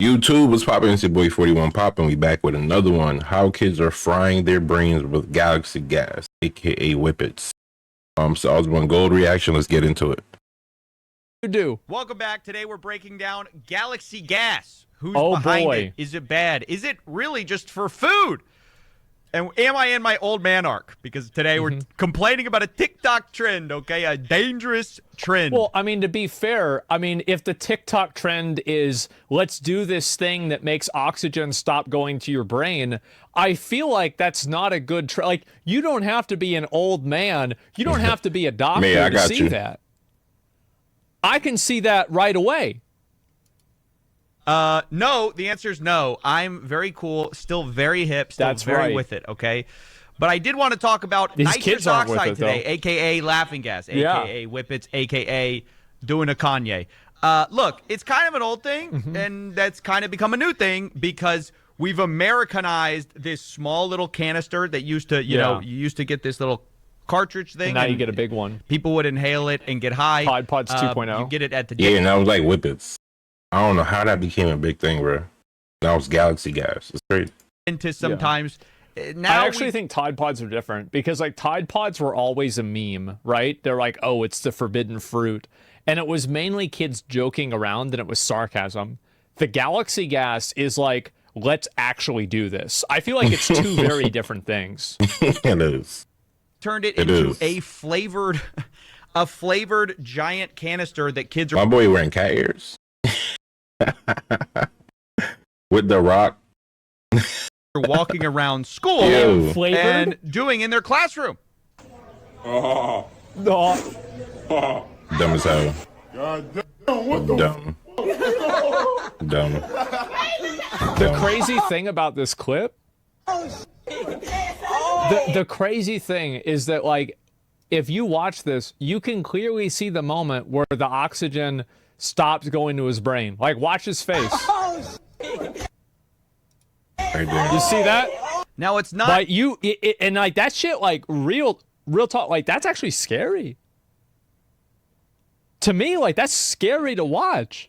YouTube was popping. It's your boy 41 popping. We back with another one. How kids are frying their brains with galaxy gas, aka Whippets. So I was one gold reaction. Let's get into it. You do. Welcome back. Today we're breaking down galaxy gas. Who's Oh, behind boy. it? Is it bad? Is it really just for food? And am I in my old man arc? Because today we're complaining about a TikTok trend, okay? A dangerous trend. Well, I mean, to be fair, I mean, if the TikTok trend is let's do this thing that makes oxygen stop going to your brain, I feel like that's not a good trend. Like, you don't have to be an old man. You don't have to be a doctor I to got see you. that. I can see that right away. No, the answer is no. I'm very cool, still very hip, still That's very right. with it, okay? But I did want to talk about These nitrous kids aren't with oxide it, today, though. a.k.a. laughing gas, Yeah. a.k.a. Whippets, a.k.a. doing a Kanye. Look, it's kind of an old thing, and that's kind of become a new thing because we've Americanized this small little canister that used to, you know, you used to get this little cartridge thing. And now you get a big one. People would inhale it and get high. Tide Pods 2.0. You get it at the Yeah, and that was like Whippets. I don't know how that became a big thing, bro. That was galaxy gas. It's great. into sometimes. Now I actually think Tide Pods are different because like Tide Pods were always a meme, right? They're like, oh, it's the forbidden fruit. And it was mainly kids joking around and it was sarcasm. The galaxy gas is like, let's actually do this. I feel like it's two very different things. It is. turned it It into is. a flavored giant canister that kids My are boy wearing cat ears. With the rock. walking around school Ew. Flavored? and doing in their classroom. No. Dumb as hell. Dumb. Dumb. The crazy thing about this clip, the crazy thing is that, like, if you watch this, you can clearly see the moment where the oxygen stops going to his brain. Like, watch his face. Right there. You see that? Now it's not Like, and like that shit, like, real talk, like, that's actually scary. To me, like, that's scary to watch.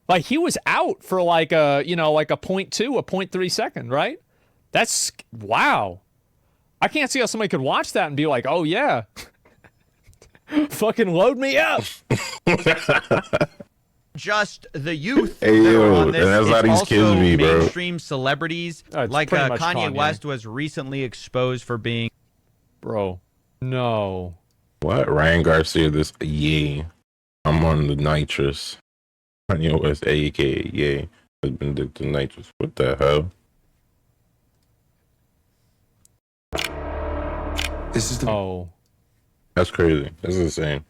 Like, he was out for like a, you know, like a 0.2, a 0.3 second, right? That's, wow. I can't see how somebody could watch that and be like, oh yeah, fucking load me up. just the youth Hey, that are yo, on this. and that's how It's these also kids be, bro. mainstream celebrities It's like pretty much Kanye Kanye. West was recently exposed for being Bro, no. What? Ryan Garcia, this, yeah. I'm on the nitrous. Kanye West, aka, yeah. Has been addicted to nitrous. What the hell? This is the Oh. That's crazy. That's insane.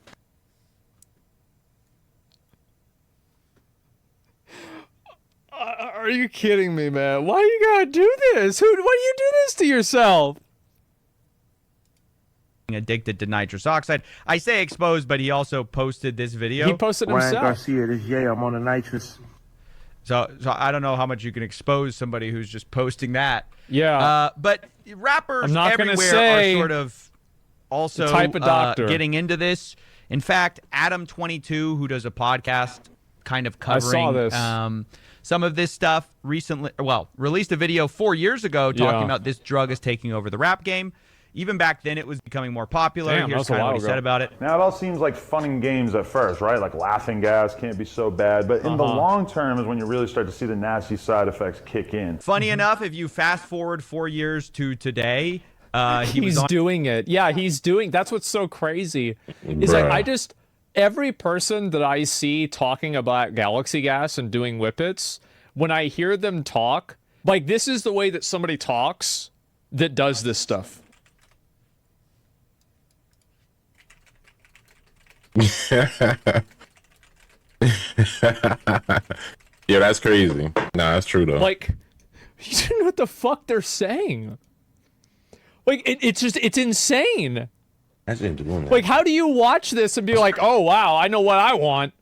Are you kidding me, man? Why you gotta do this? Why do you do this to yourself? addicted to nitrous oxide. I say exposed, but he also posted this video. He posted Ryan himself. Garcia, this yeah, I'm on the nitrous. So I don't know how much you can expose somebody who's just posting that. Yeah. But rappers I'm not gonna everywhere say are sort of also the type of doctor. getting into this. In fact, Adam22, who does a podcast kind of I saw covering this. some of this stuff recently, released a video 4 years ago talking Yeah. about this drug is taking over the rap game. Even back then, it was becoming more popular. Damn, that Here's was a kind of while what he ago. said about it. Now, it all seems like fun and games at first, right? Like laughing gas can't be so bad. But in the long term is when you really start to see the nasty side effects kick in. Funny enough, if you fast forward 4 years to today, he was He's on doing it. Yeah, he's doing. That's what's so crazy. Is like Bruh. every person that I see talking about galaxy gas and doing whippets, when I hear them talk, like this is the way that somebody talks that does this stuff. Yeah, that's crazy. Nah, that's true though. Like, you don't know what the fuck they're saying. Like, it's insane. Imagine doing that. Like, how do you watch this and be like, oh wow, I know what I want?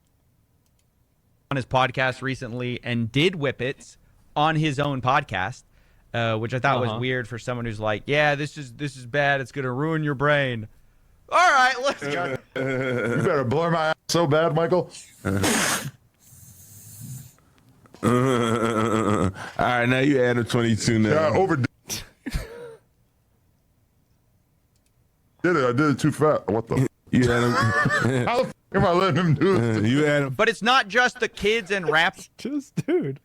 on his podcast recently and did Whippets on his own podcast, which I thought was weird for someone who's like, yeah, this is bad. It's gonna ruin your brain. All right, let's go. You better blur my ass so bad, Michael. All right, now you add a 22 now. Yeah, I overdid it. I did it too fast. What the? You add him. How the f- am I letting him do this? You add him. But it's not just the kids and rap. Just, dude,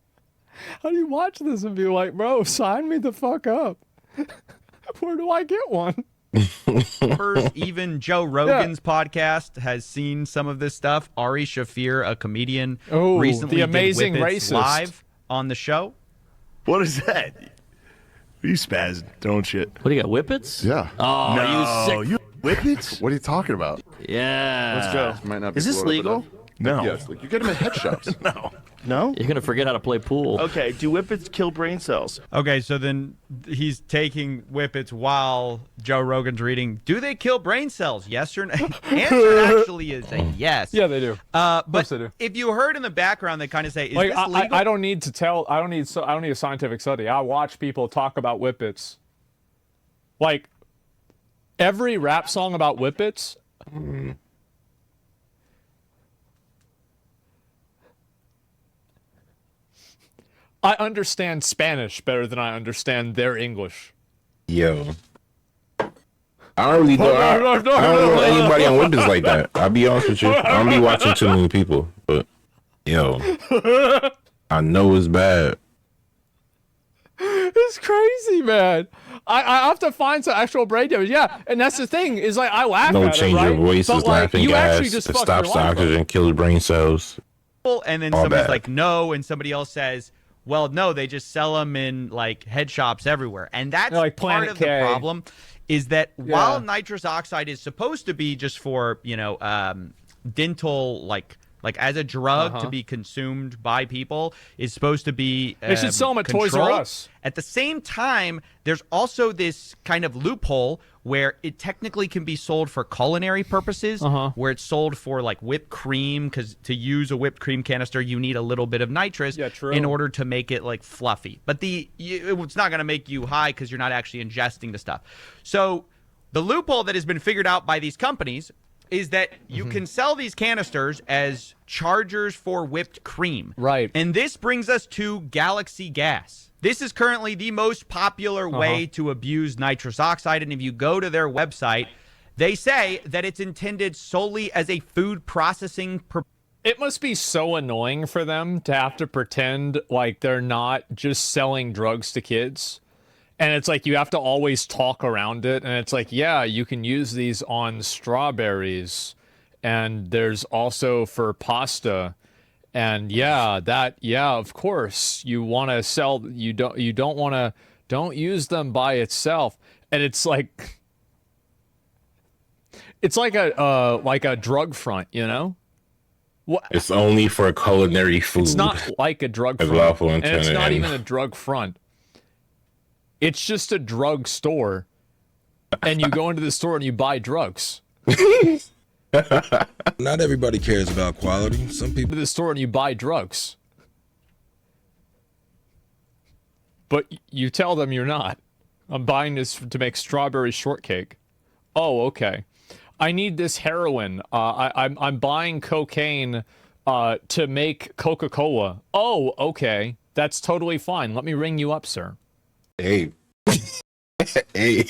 how do you watch this and be like, bro, sign me the fuck up? Where do I get one? Even Joe Rogan's podcast has seen some of this stuff. Ari Shafir, a comedian, recently the amazing did Whippets racist live on the show. What is that? You spaz, don't shit. What do you got, Whippets? Yeah. Oh, No, you sick. you Whippets? What are you talking about? Yeah. Let's go. Might not be Is this Florida, legal? but, No. Yes, like, you get them at head shops. No? You're going to forget how to play pool. Okay, do Whippets kill brain cells? Okay, so then he's taking Whippets while Joe Rogan's reading. Do they kill brain cells? Yes or no? Answer actually is a yes. Yeah, they do. But they do. if you heard in the background, they kind of say, "Is Like, this I legal?" don't need to tell. I don't need a scientific study. I watch people talk about Whippets. Like, every rap song about Whippets. I understand Spanish better than I understand their English. Yo. I don't really know. I don't know anybody on Whippets like that. I'll be honest with you. I don't be watching too many people. But, yo. I know it's bad. It's crazy, man. I have to find some actual brain damage. Yeah, and that's the thing is like I laugh No at change it, right? your voice, But, is like, laughing you actually gas. just It fucked stops your the life up. oxygen, kills brain cells. And then All somebody's bad. like, "No," and somebody else says, "Well, no, they just sell them in like head shops everywhere." And that's They're like part Planet of K. the problem is that while Yeah. nitrous oxide is supposed to be just for, dental like as a drug to be consumed by people, is supposed to be They should sell 'em at Toys R controlled. Us. At the same time, there's also this kind of loophole where it technically can be sold for culinary purposes, where it's sold for like whipped cream, because to use a whipped cream canister, you need a little bit of nitrous in order to make it like fluffy. But it's not going to make you high because you're not actually ingesting the stuff. So the loophole that has been figured out by these companies is that you can sell these canisters as chargers for whipped cream. Right. And this brings us to Galaxy Gas. This is currently the most popular way to abuse nitrous oxide. And if you go to their website, they say that it's intended solely as a food processing It must be so annoying for them to have to pretend like they're not just selling drugs to kids. And it's like you have to always talk around it. And it's like, yeah, you can use these on strawberries. And there's also for pasta. And of course, you want to sell, don't use them by itself. And it's like a drug front, you know? What? It's only for culinary food. It's not like a drug As front. lawful And it's intended not and- even a drug front. It's just a drug store. And you go into the store and you buy drugs. Not everybody cares about quality. Some people To the store and you buy drugs. But you tell them you're not. I'm buying this to make strawberry shortcake. Oh, okay. I need this heroin. I'm buying cocaine to make Coca-Cola. Oh, okay. That's totally fine. Let me ring you up, sir. Hey. Hey.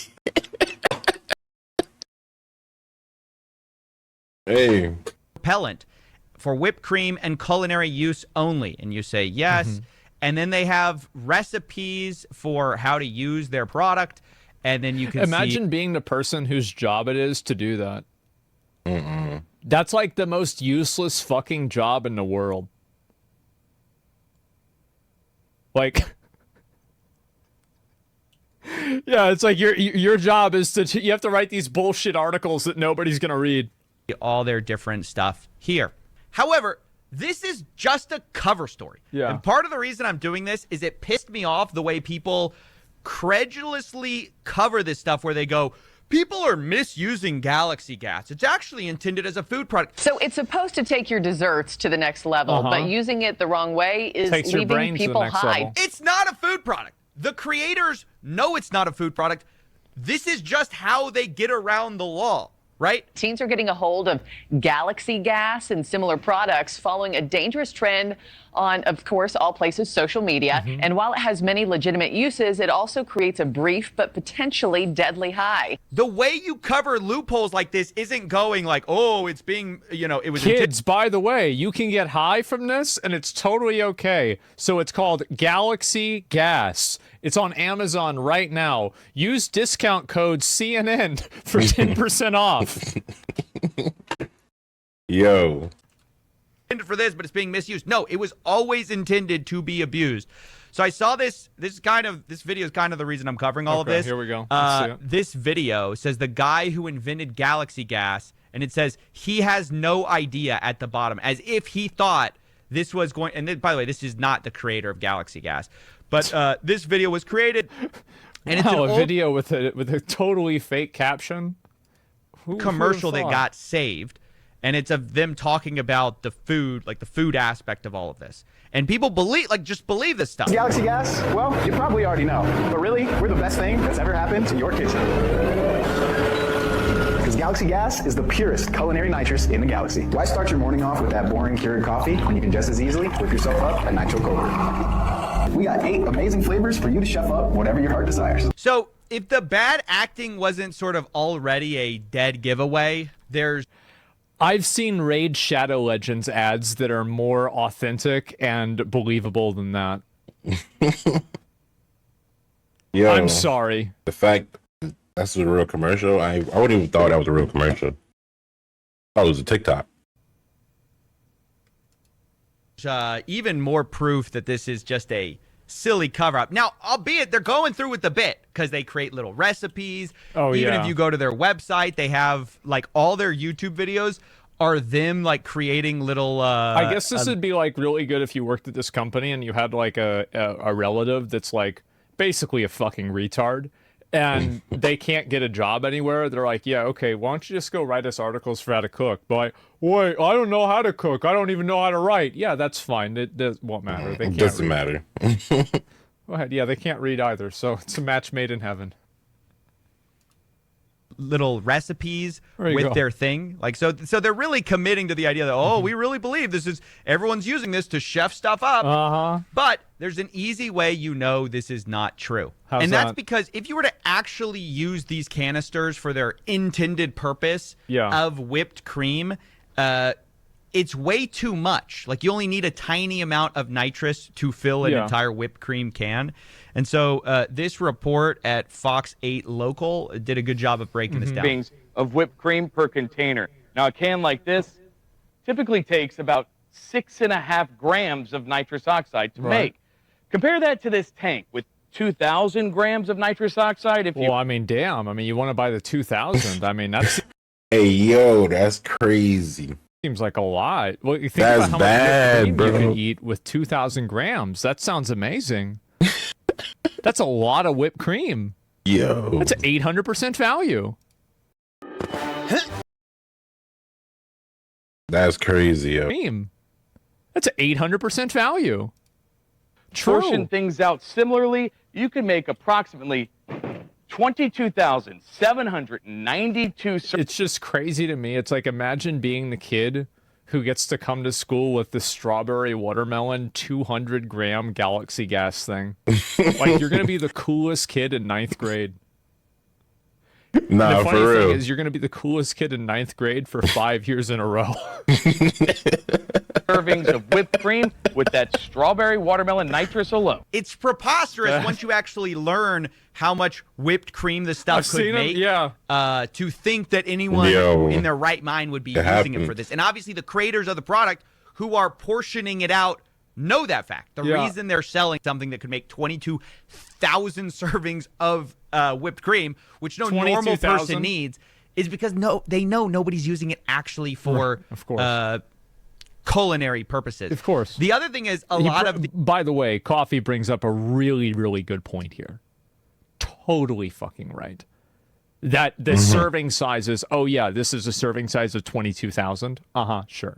Hey. propellant for whipped cream and culinary use only. And you say yes. And then they have recipes for how to use their product. And then you can Imagine being the person whose job it is to do that. That's like the most useless fucking job in the world. Like, yeah, it's like your job is to you have to write these bullshit articles that nobody's gonna read. all their different stuff here. However, this is just a cover story. Yeah. And part of the reason I'm doing this is it pissed me off the way people credulously cover this stuff where they go, people are misusing Galaxy Gas. It's actually intended as a food product. So it's supposed to take your desserts to the next level, but using it the wrong way is Takes your leaving brain to the people next high. level. It's not a food product. The creators know it's not a food product. This is just how they get around the law, right? Teens are getting a hold of Galaxy Gas and similar products following a dangerous trend on, of course, all places, social media. And while it has many legitimate uses, it also creates a brief but potentially deadly high. The way you cover loopholes like this isn't going like, oh, it's being, it was Kids, by the way, you can get high from this, and it's totally okay. So it's called Galaxy Gas. It's on Amazon right now. Use discount code CNN for 10% off. Yo. intended for this, but it's being misused. No, it was always intended to be abused. So I saw this. This video is kind of the reason I'm covering all of this. Here we go. Let's see it. This video says the guy who invented Galaxy Gas, and it says he has no idea at the bottom, as if he thought this was going. And then, by the way, this is not the creator of Galaxy Gas, but this video was created. And it's a video with a totally fake caption. Commercial that got saved, and it's of them talking about the food, like the food aspect of all of this. And people just believe this stuff. Galaxy Gas? Well, you probably already know. But really, we're the best thing that's ever happened to your kitchen. Because Galaxy Gas is the purest culinary nitrous in the galaxy. Why start your morning off with that boring Keurig coffee when you can just as easily whip yourself up a nitro cold? We got 8 amazing flavors for you to chef up whatever your heart desires. So if the bad acting wasn't sort of already a dead giveaway, I've seen Raid Shadow Legends ads that are more authentic and believable than that. Yo, I'm sorry. The fact that's a real commercial, I wouldn't even thought that was a real commercial. Oh, it was a TikTok. Even more proof that this is just a silly cover-up. Now, albeit they're going through with the bit because they create little recipes. Even if you go to their website, they have like all their YouTube videos are them like creating little I guess this would be like really good if you worked at this company and you had like a relative that's like basically a fucking retard and they can't get a job anywhere. They're like, yeah, okay, why don't you just go write us articles for how to cook? But like, wait, I don't know how to cook. I don't even know how to write. Yeah, that's fine. It won't matter. They can't doesn't read. matter. Go ahead. Yeah, they can't read either. So it's a match made in heaven. Little recipes with their thing. Like, so they're really committing to the idea that, we really believe this is, everyone's using this to chef stuff up. But there's an easy way this is not true. How's that's that? because if you were to actually use these canisters for their intended purpose of whipped cream, it's way too much. Like, you only need a tiny amount of nitrous to fill an entire whipped cream can. And so this report at Fox 8 Local did a good job of breaking this down. Of whipped cream per container. Now, a can like this typically takes about 6.5 grams of nitrous oxide to make. Compare that to this tank with 2,000 grams of nitrous oxide. Well, I mean, damn. I mean, you want to buy the 2,000. I mean, that's... Hey, yo, that's crazy. Seems like a lot. Well, you think That's about how bad, much bro. you can eat with 2,000 grams. That sounds amazing. That's a lot of whipped cream. Yo. That's 800% value. That's crazy, yo. Cream. That's 800% value. Portion things out similarly, you can make approximately 22,792. It's just crazy to me. It's like, imagine being the kid who gets to come to school with the strawberry watermelon 200-gram Galaxy Gas thing. Like, you're going to be the coolest kid in 9th grade. Nah, the funny for real. thing is, you're going to be the coolest kid in 9th grade for 5 years in a row. Servings of whipped cream with that strawberry watermelon nitrous alone. It's preposterous once you actually learn how much whipped cream this stuff could make. To think that anyone in their right mind would be using it for this. And obviously the creators of the product who are portioning it out know that fact. The reason they're selling something that could make 22,000 servings of whipped cream, which no normal person needs, is because they know nobody's using it actually for culinary purposes. Of course. The other thing is by the way, Coffee brings up a really, really good point here. Totally fucking right. That the serving sizes, this is a serving size of 22,000. Sure.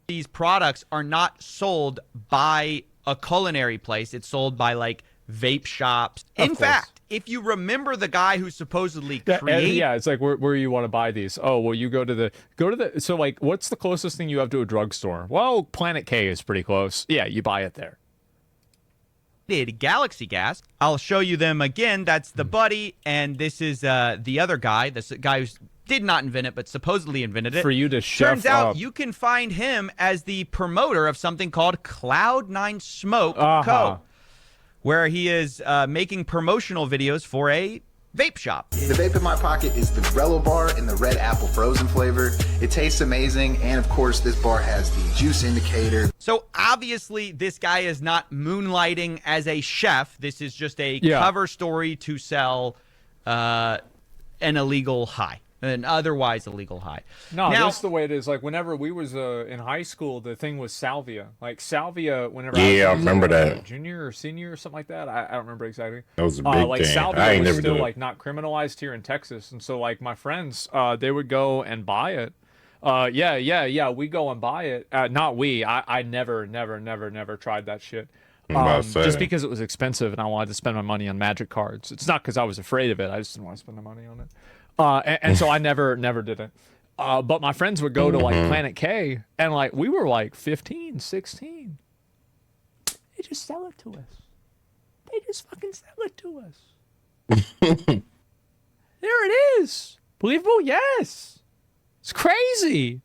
These products are not sold by a culinary place. It's sold by like vape shops. In fact, if you remember the guy who supposedly created, yeah, it's like where you want to buy these. Oh, well, you go to the so like, what's the closest thing you have to a drugstore? Well, Planet K is pretty close. Yeah, you buy it there. Galaxy Gas. I'll show you them again. That's the buddy, and this is the other guy. This guy who did not invent it, but supposedly invented it. For you to chef Turns out up. you can find him as the promoter of something called Cloud9 Smoke Co., where he is making promotional videos for a vape shop. The vape in my pocket is the Grello bar in the red apple frozen flavor. It tastes amazing, and of course this bar has the juice indicator. So obviously this guy is not moonlighting as a chef. This is just a cover story to sell an illegal high, an otherwise illegal high. No, now, that's the way it is. Like whenever we was in high school, the thing was salvia. Like salvia, whenever Yeah, I was remember that. junior or senior or something like that. I don't remember exactly. That was a big like thing. salvia I ain't was never still do it. like not criminalized here in Texas, and so like my friends, they would go and buy it. Yeah. We go and buy it. Not we. I never tried that shit. Just because it was expensive and I wanted to spend my money on magic cards. It's not because I was afraid of it. I just didn't want to spend the money on it. And so I never did it. But my friends would go to like Planet K, and like we were like 15, 16. They just sell it to us. They just fucking sell it to us. There it is. Believable? Yes. It's crazy.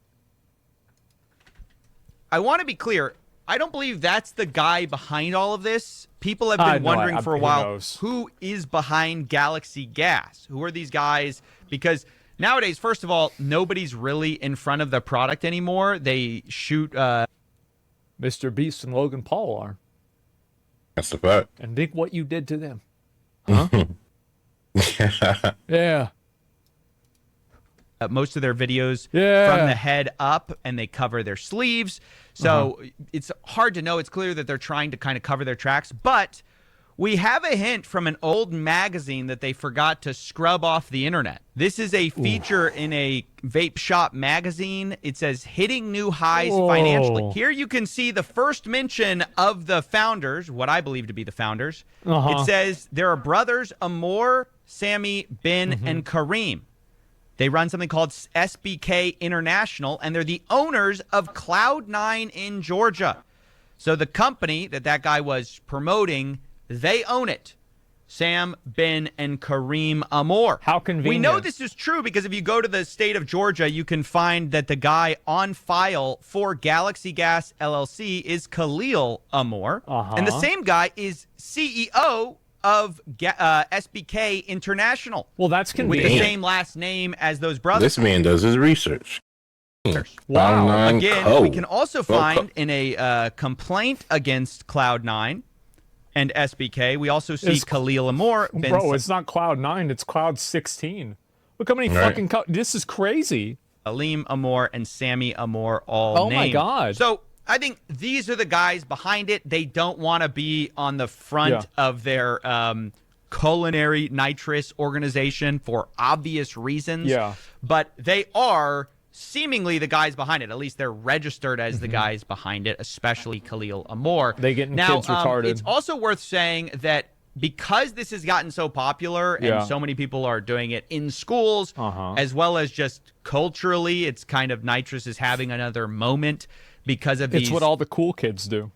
I want to be clear. I don't believe that's the guy behind all of this. People have been wondering for a while who is behind Galaxy Gas. Who are these guys? Because nowadays, first of all, nobody's really in front of the product anymore. They shoot. Mr. Beast and Logan Paul are. That's a fact. And think what you did to them. Huh? Yeah. Most of their videos from the head up, and they cover their sleeves. So it's hard to know. It's clear that they're trying to kind of cover their tracks. But we have a hint from an old magazine that they forgot to scrub off the internet. This is a feature in a vape shop magazine. It says hitting new highs financially. Here you can see the first mention of the founders, what I believe to be the founders. It says there are brothers Amor, Sammy, Ben, and Kareem. They run something called SBK International, and they're the owners of Cloud9 in Georgia. So the company that guy was promoting, they own it. Sam, Ben, and Kareem Amor. How convenient. We know this is true because if you go to the state of Georgia, you can find that the guy on file for Galaxy Gas LLC is Khalil Amor. And the same guy is CEO of SBK International. Well, that's convenient. With the same last name as those brothers. This man does his research. Wow. Again, we can also find in a complaint against Cloud9 and SBK, we also see Khalil Amor. Bro, it's not Cloud9, it's Cloud 16. Look how many fucking... This is crazy. Alim Amor and Sammy Amor all named. Oh, my God. So I think these are the guys behind it. They don't want to be on the front of their culinary nitrous organization for obvious reasons. Yeah. But they are seemingly the guys behind it. At least they're registered as the guys behind it, especially Khalil Amor. They getting now, kids retarded. It's also worth saying that because this has gotten so popular and so many people are doing it in schools, as well as just culturally, it's kind of nitrous is having another moment because of these. It's what all the cool kids do.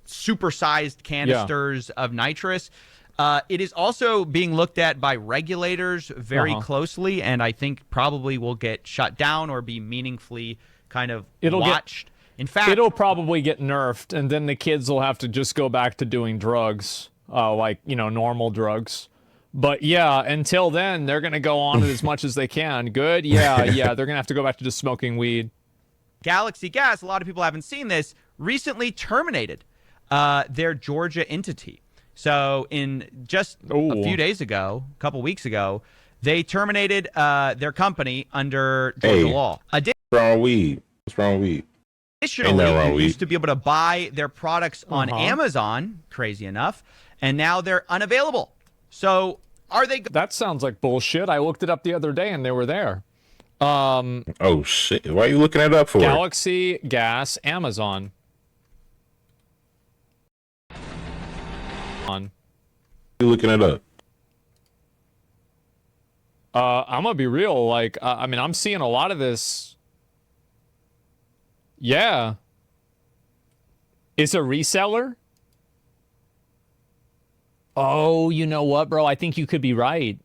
Supersized canisters of nitrous. It is also being looked at by regulators very closely, and I think probably will get shut down or be meaningfully kind of watched. In fact, it'll probably get nerfed, and then the kids will have to just go back to doing drugs, like, you know, normal drugs. But yeah, until then, they're going to go on it as much as they can. Good? Yeah, they're going to have to go back to just smoking weed. Galaxy Gas, a lot of people haven't seen this, recently terminated their Georgia entity. So in just a few days ago, a couple weeks ago, they terminated their company under Georgia law. What's wrong with weed? What's wrong with weed? Additionally, you used to be able to buy their products on Amazon, crazy enough, and now they're unavailable. So are they... That sounds like bullshit. I looked it up the other day, and they were there. Oh, shit. Why are you looking it up for? Galaxy Gas, Amazon. You looking it up? I'm gonna be real. Like, I mean, I'm seeing a lot of this. Yeah. It's a reseller? Oh, you know what, bro? I think you could be right.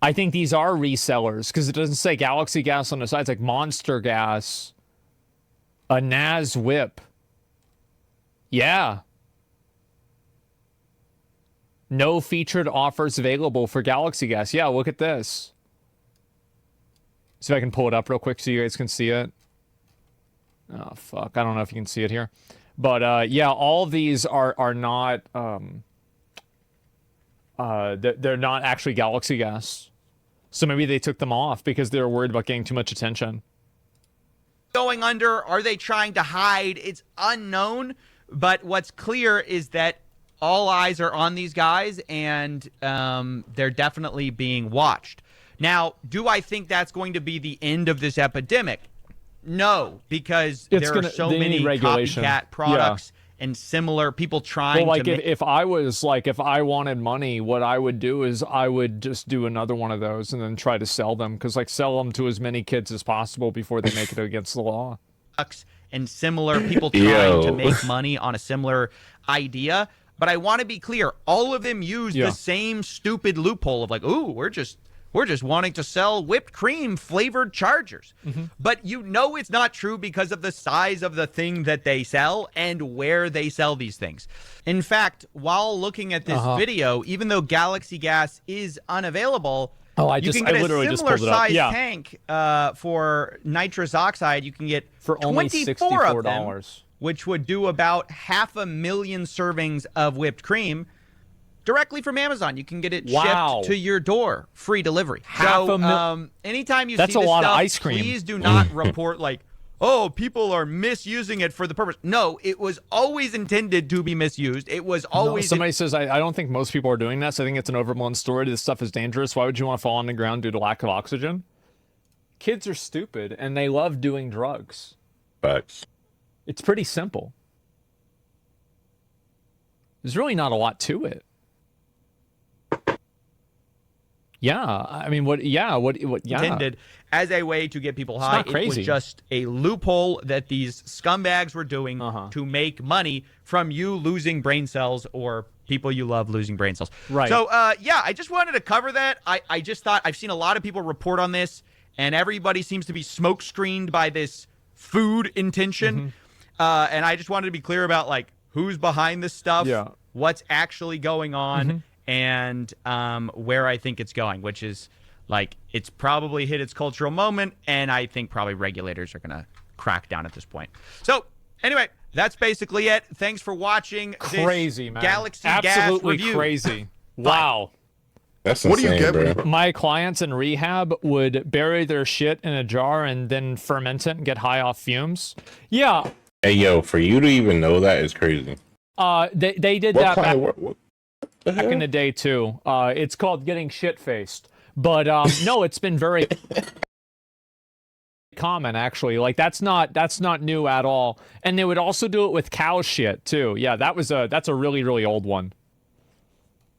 I think these are resellers because it doesn't say Galaxy Gas on the side. It's like Monster Gas, a Naz Whip. Yeah. No featured offers available for Galaxy Gas. Yeah, look at this. See if I can pull it up real quick so you guys can see it. Oh, fuck. I don't know if you can see it here. But, yeah, all of these are not, they're not actually Galaxy Gas. So maybe they took them off because they were worried about getting too much attention. Going under, are they trying to hide? It's unknown. But what's clear is that all eyes are on these guys, and they're definitely being watched. Now, do I think that's going to be the end of this epidemic? No, because there are so many copycat products and similar people trying well, like to if I was like, if I wanted money, what I would do is I would just do another one of those and then try to sell them, because like sell them to as many kids as possible before they make it against the law. And similar people trying to make money on a similar idea. But I want to be clear, all of them use the same stupid loophole of like, ooh, we're just wanting to sell whipped cream flavored chargers. But you know it's not true because of the size of the thing that they sell and where they sell these things. In fact, while looking at this video, even though Galaxy Gas is unavailable, you can get a similar size tank for nitrous oxide. You can get for only 24 of them, which would do about 500,000 servings of whipped cream directly from Amazon. You can get it shipped to your door, free delivery. So anytime you see this lot stuff, of ice cream. Please do not report like, oh, people are misusing it for the purpose. No, it was always intended to be misused. It was always... Somebody says, I don't think most people are doing this. I think it's an overblown story. This stuff is dangerous. Why would you want to fall on the ground due to lack of oxygen? Kids are stupid, and they love doing drugs. Facts. It's pretty simple. There's really not a lot to it. Yeah, I mean, intended as a way to get people high. It was just a loophole that these scumbags were doing to make money from you losing brain cells or people you love losing brain cells. Right. So, yeah, I just wanted to cover that. I just thought I've seen a lot of people report on this, and everybody seems to be smoke screened by this food intention. And I just wanted to be clear about, like, who's behind this stuff, what's actually going on, and where I think it's going, which is, like, it's probably hit its cultural moment, and I think probably regulators are going to crack down at this point. So, anyway, that's basically it. Thanks for watching this man. Galaxy Absolutely Gas review. Crazy. Wow. That's insane, what do you get? Bro? My clients in rehab would bury their shit in a jar and then ferment it and get high off fumes. Yeah. Hey, yo, for you to even know that is crazy. They did that back in the day, too. It's called getting shit-faced. But, no, it's been very common, actually. Like, that's not new at all. And they would also do it with cow shit, too. Yeah, that's a really, really old one.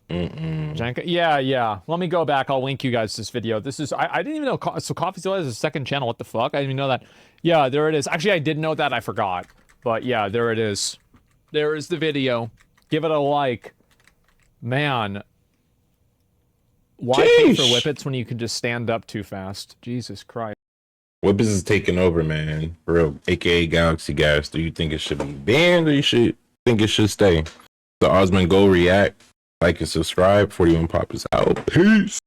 Yeah. Let me go back. I'll link you guys this video. This is, I didn't even know, so Coffee Still has a second channel. What the fuck? I didn't even know that. Yeah, there it is. Actually, I did know that. I forgot. But yeah, there it is. There is the video. Give it a like. Man. Why pay for Whippets when you can just stand up too fast? Jesus Christ. Whippets is taking over, man. For real. AKA Galaxy Gas. Do you think it should be banned or you think it should stay? So Osmond, go react, like and subscribe. 41 Pop is out. Peace.